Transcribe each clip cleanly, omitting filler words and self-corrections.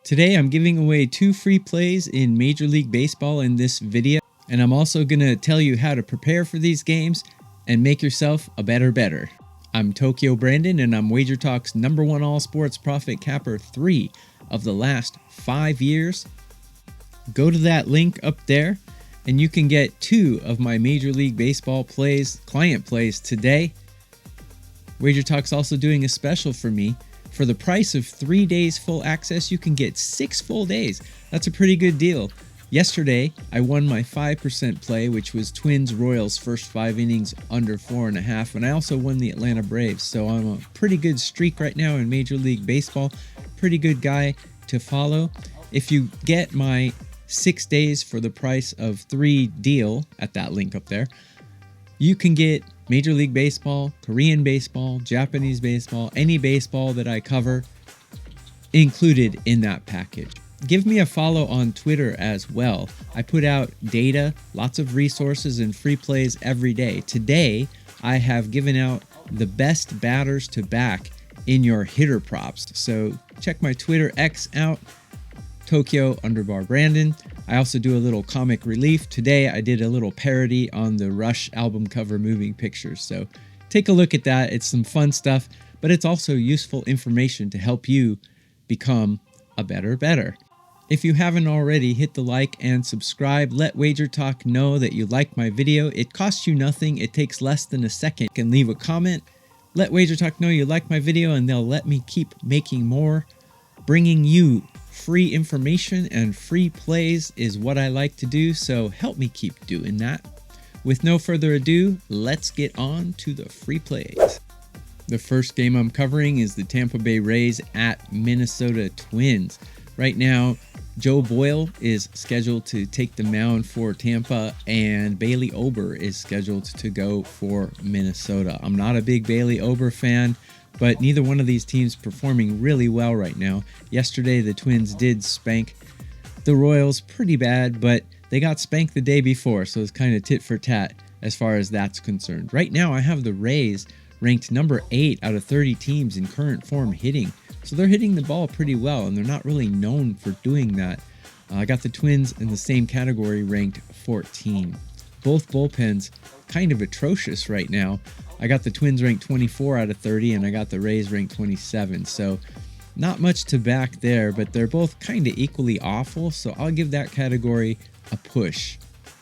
Today I'm giving away 2 free plays in Major League Baseball in this video, and I'm also going to tell you how to prepare for these games and make yourself a better. I'm Tokyo Brandon, and I'm WagerTalk's #1 all sports profit capper 3 of the last 5 years. Go to that link up there and you can get 2 of my Major League Baseball plays, client plays today. WagerTalk's also doing a special for me. For the price of 3 days full access, you can get 6 full days. That's a pretty good deal. Yesterday, I won my 5% play, which was Twins-Royals first 5 innings under 4.5, and I also won the Atlanta Braves. So I'm a pretty good streak right now in Major League Baseball. Pretty good guy to follow. If you get my 6 days for the price of 3 deal at that link up there, you can get Major League Baseball, Korean baseball, Japanese baseball, any baseball that I cover included in that package. Give me a follow on Twitter as well. I put out data, lots of resources, and free plays every day. Today, I have given out the best batters to back in your hitter props. So check my Twitter X out, Tokyo_Brandon. I also do a little comic relief. Today I did a little parody on the Rush album cover moving pictures. So take a look at that. It's some fun stuff, but it's also useful information to help you become a better. If you haven't already, hit the like and subscribe. Let WagerTalk know that you like my video. It costs you nothing. It takes less than a second. You can leave a comment. Let WagerTalk know you like my video and they'll let me keep making more. Bringing you free information and free plays is what I like to do, so help me keep doing that. With no further ado, let's get on to the free plays. The first game I'm covering is the Tampa Bay Rays at Minnesota Twins. Right now, Joe Boyle is scheduled to take the mound for Tampa, and Bailey Ober is scheduled to go for Minnesota. I'm not a big Bailey Ober fan, but neither one of these teams performing really well right now. Yesterday, the Twins did spank the Royals pretty bad, but they got spanked the day before, so it's kind of tit for tat as far as that's concerned. Right now, I have the Rays ranked number 8 out of 30 teams in current form hitting. So they're hitting the ball pretty well, and they're not really known for doing that. I got the Twins in the same category ranked 14. Both bullpens kind of atrocious right now. I got the Twins ranked 24 out of 30, and I got the Rays ranked 27. So not much to back there, but they're both kind of equally awful, so I'll give that category a push.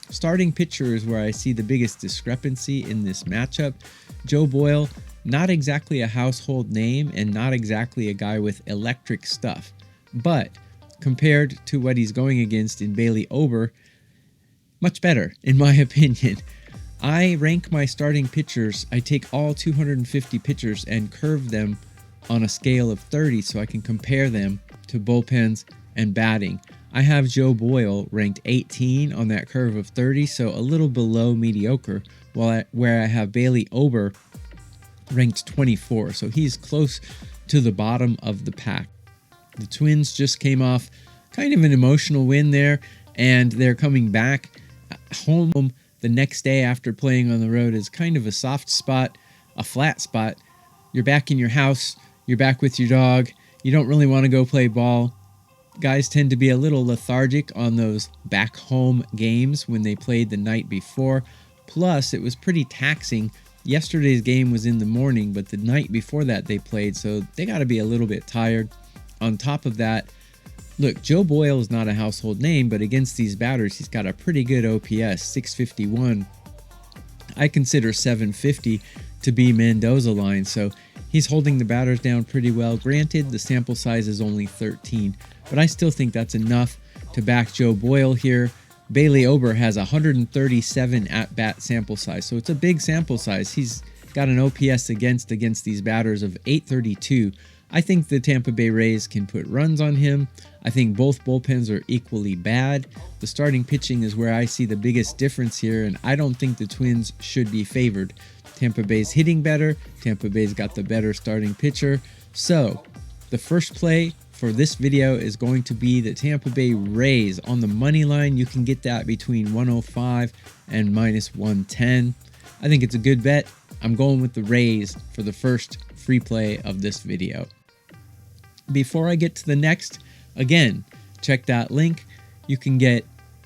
Starting pitcher is where I see the biggest discrepancy in this matchup. Joe Boyle, not exactly a household name and not exactly a guy with electric stuff, but compared to what he's going against in Bailey Ober, much better in my opinion. I rank my starting pitchers. I take all 250 pitchers and curve them on a scale of 30 so I can compare them to bullpens and batting. I have Joe Boyle ranked 18 on that curve of 30, so a little below mediocre, where I have Bailey Ober ranked 24, so he's close to the bottom of the pack. The Twins just came off kind of an emotional win there, and they're coming back home the next day after playing on the road is kind of a soft spot, a flat spot. You're back in your house, you're back with your dog, you don't really want to go play ball. Guys tend to be a little lethargic on those back home games when they played the night before. Plus, it was pretty taxing. Yesterday's game was in the morning, but the night before that they played, so they got to be a little bit tired. On top of that, look, Joe Boyle is not a household name, but against these batters, he's got a pretty good OPS, 651. I consider 750 to be Mendoza line, so he's holding the batters down pretty well. Granted, the sample size is only 13, but I still think that's enough to back Joe Boyle here. Bailey Ober has 137 at-bat sample size, so it's a big sample size. He's got an OPS against these batters of 832. I think the Tampa Bay Rays can put runs on him. I think both bullpens are equally bad. The starting pitching is where I see the biggest difference here, and I don't think the Twins should be favored. Tampa Bay's hitting better. Tampa Bay's got the better starting pitcher. So, the first play for this video is going to be the Tampa Bay Rays on the money line. You can get that between 105 and minus 110. I think it's a good bet. I'm going with the Rays for the first free play of this video. Before I get to the next, again, check that link. You can get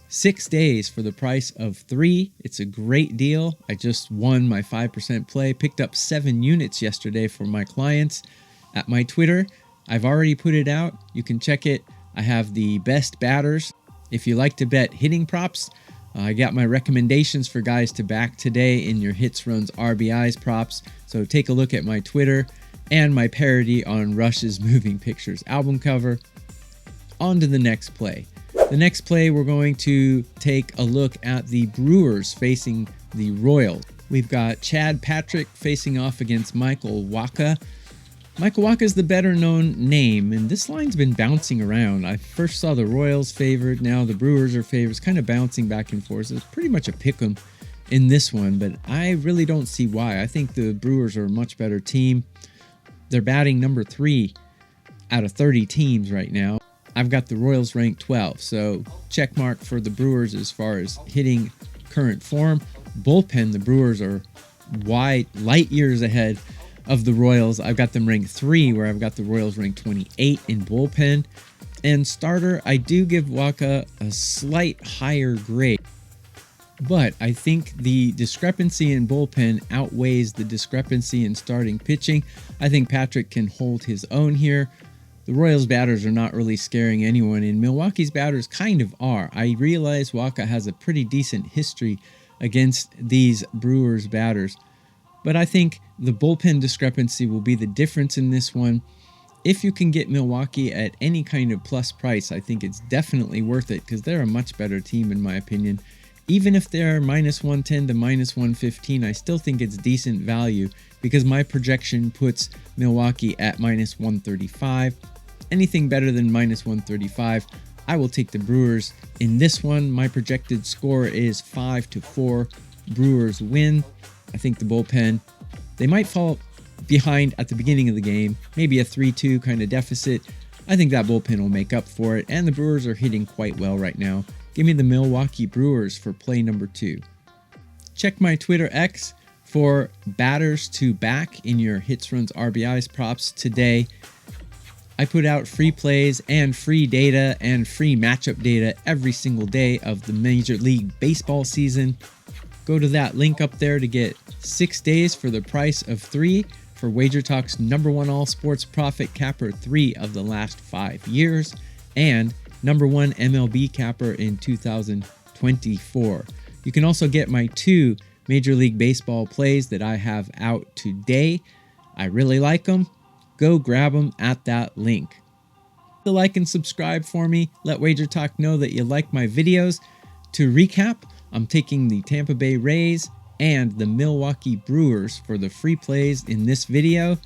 6 days for the price of 3. It's a great deal. I just won my 5% play, picked up 7 units yesterday for my clients at my Twitter. I've already put it out. You can check it. I have the best batters. If you like to bet hitting props, I got my recommendations for guys to back today in your hits, runs, RBIs props. So take a look at my Twitter and my parody on Rush's Moving Pictures album cover. On to the next play. The next play, we're going to take a look at the Brewers facing the Royals. We've got Chad Patrick facing off against Michael Wacha. Michael Wacha is the better known name, and this line's been bouncing around. I first saw the Royals favored, now the Brewers are favored. It's kind of bouncing back and forth. It's pretty much a pick'em in this one, but I really don't see why. I think the Brewers are a much better team. They're batting number 3 out of 30 teams right now. I've got the Royals ranked 12, so check mark for the Brewers as far as hitting current form. Bullpen, the Brewers are light years ahead of the Royals. I've got them ranked 3, where I've got the Royals ranked 28 in bullpen. And starter, I do give Wacha a slight higher grade. But I think the discrepancy in bullpen outweighs the discrepancy in starting pitching. I think Patrick can hold his own here. The Royals batters are not really scaring anyone, and Milwaukee's batters kind of are. I realize Wacha has a pretty decent history against these Brewers batters, but I think the bullpen discrepancy will be the difference in this one. If you can get Milwaukee at any kind of plus price, I think it's definitely worth it because they're a much better team in my opinion. Even if they're minus 110 to minus 115, I still think it's decent value because my projection puts Milwaukee at minus 135. Anything better than minus 135, I will take the Brewers. In this one, my projected score is 5-4. Brewers win. I think the bullpen, they might fall behind at the beginning of the game, maybe a 3-2 kind of deficit. I think that bullpen will make up for it, and the Brewers are hitting quite well right now. Give me the Milwaukee Brewers for play number 2. Check my Twitter X for batters to back in your hits, runs, RBIs props today. I put out free plays and free data and free matchup data every single day of the Major League Baseball season. Go to that link up there to get 6 days for the price of 3 for WagerTalk's #1 all sports profit capper 3 of the last 5 years and #1 MLB capper in 2024. You can also get my 2 Major League Baseball plays that I have out today. I really like them. Go grab them at that link. Like and subscribe for me. Let WagerTalk know that you like my videos. To recap, I'm taking the Tampa Bay Rays and the Milwaukee Brewers for the free plays in this video.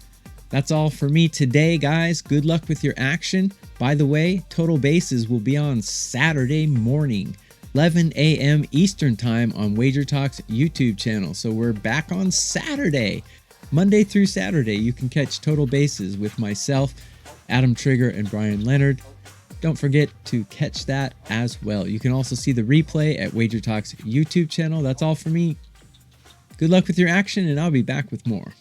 That's all for me today, guys. Good luck with your action. By the way, Total Bases will be on Saturday morning, 11 a.m. Eastern Time on WagerTalk's YouTube channel. So we're back on Saturday. Monday through Saturday, you can catch Total Bases with myself, Adam Trigger, and Brian Leonard. Don't forget to catch that as well. You can also see the replay at WagerTalk's YouTube channel. That's all for me. Good luck with your action, and I'll be back with more.